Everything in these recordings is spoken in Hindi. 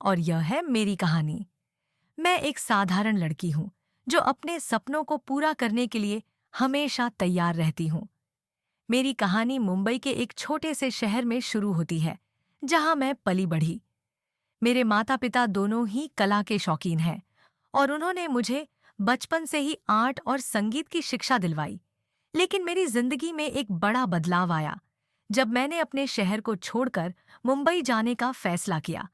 और यह है मेरी कहानी। मैं एक साधारण लड़की हूँ जो अपने सपनों को पूरा करने के लिए हमेशा तैयार रहती हूँ। मेरी कहानी मुंबई के एक छोटे से शहर में शुरू होती है, जहाँ मैं पली बढ़ी। मेरे माता पिता दोनों ही कला के शौकीन हैं और उन्होंने मुझे बचपन से ही आर्ट और संगीत की शिक्षा दिलवाई। लेकिन मेरी जिंदगी में एक बड़ा बदलाव आया जब मैंने अपने शहर को छोड़कर मुंबई जाने का फैसला किया।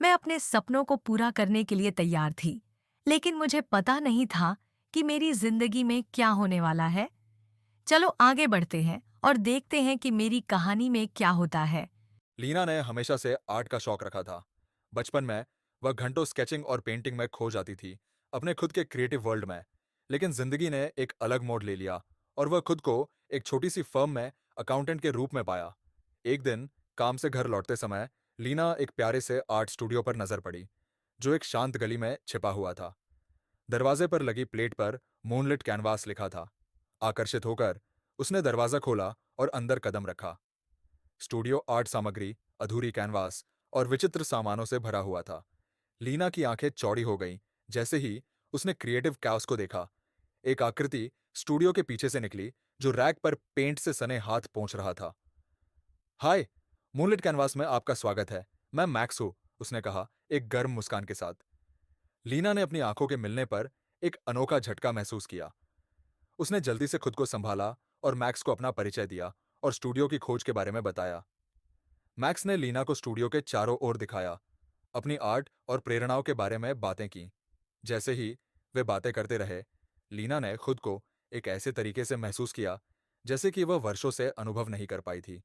मैं अपने सपनों को पूरा करने के लिए तैयार थी, लेकिन मुझे पता नहीं था कि मेरी जिंदगी में क्या होने वाला है। चलो आगे बढ़ते हैं और देखते हैं कि मेरी कहानी में क्या होता है। लीना ने हमेशा से आर्ट का शौक रखा था। बचपन में वह घंटों स्केचिंग और पेंटिंग में खो जाती थी, अपने खुद के क्रिएटिव वर्ल्ड में। लेकिन जिंदगी ने एक अलग मोड़ ले लिया और वह खुद को एक छोटी सी फर्म में अकाउंटेंट के रूप में पाया। एक दिन काम से घर लौटते समय लीना एक प्यारे से आर्ट स्टूडियो पर नजर पड़ी, जो एक शांत गली में छिपा हुआ था। दरवाजे पर लगी प्लेट पर मूनलिट कैनवास लिखा था। आकर्षित होकर उसने दरवाजा खोला और अंदर कदम रखा। स्टूडियो आर्ट सामग्री, अधूरी कैनवास और विचित्र सामानों से भरा हुआ था। लीना की आंखें चौड़ी हो गईं जैसे ही उसने क्रिएटिव कैओस को देखा। एक आकृति स्टूडियो के पीछे से निकली, जो रैक पर पेंट से सने हाथ पोंछ रहा था। हाय, मूनलिट कैनवास में आपका स्वागत है। मैं मैक्स हूं, उसने कहा, एक गर्म मुस्कान के साथ। लीना ने अपनी आंखों के मिलने पर एक अनोखा झटका महसूस किया। उसने जल्दी से खुद को संभाला और मैक्स को अपना परिचय दिया और स्टूडियो की खोज के बारे में बताया। मैक्स ने लीना को स्टूडियो के चारों ओर दिखाया, अपनी आर्ट और प्रेरणाओं के बारे में बातें की। जैसे ही वे बातें करते रहे, लीना ने खुद को एक ऐसे तरीके से महसूस किया जैसे कि वह वर्षों से अनुभव नहीं कर पाई थी।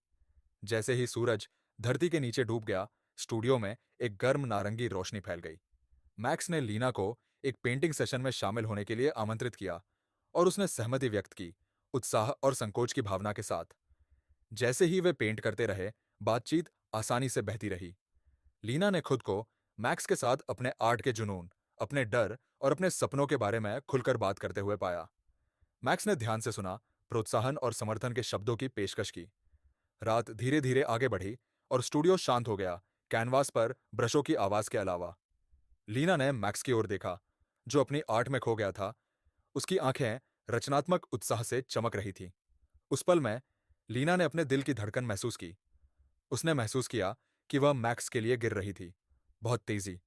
जैसे ही सूरज धरती के नीचे डूब गया, स्टूडियो में एक गर्म नारंगी रोशनी फैल गई। मैक्स ने लीना को एक पेंटिंग सेशन में शामिल होने के लिए आमंत्रित किया और उसने सहमति व्यक्त की, उत्साह और संकोच की भावना के साथ। जैसे ही वे पेंट करते रहे, बातचीत आसानी से बहती रही। लीना ने खुद को मैक्स के साथ अपने आर्ट के जुनून, अपने डर और अपने सपनों के बारे में खुलकर बात करते हुए पाया। मैक्स ने ध्यान से सुना, प्रोत्साहन और समर्थन के शब्दों की पेशकश की। रात धीरे धीरे आगे बढ़ी और स्टूडियो शांत हो गया, कैनवास पर ब्रशों की आवाज के अलावा। लीना ने मैक्स की ओर देखा, जो अपनी आर्ट में खो गया था। उसकी आंखें रचनात्मक उत्साह से चमक रही थीं। उस पल में लीना ने अपने दिल की धड़कन महसूस की। उसने महसूस किया कि वह मैक्स के लिए गिर रही थी, बहुत तेजी।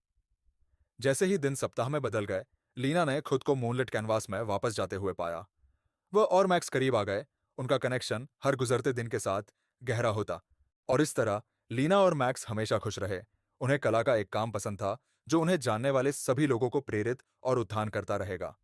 जैसे ही दिन सप्ताह में बदल गए, लीना ने खुद को मूनलिट कैनवास में वापस जाते हुए पाया। वह और मैक्स करीब आ गए, उनका कनेक्शन हर गुजरते दिन के साथ गहरा होता। और इस तरह लीना और मैक्स हमेशा खुश रहे। उन्हें कला का एक काम पसंद था, जो उन्हें जानने वाले सभी लोगों को प्रेरित और उत्थान करता रहेगा।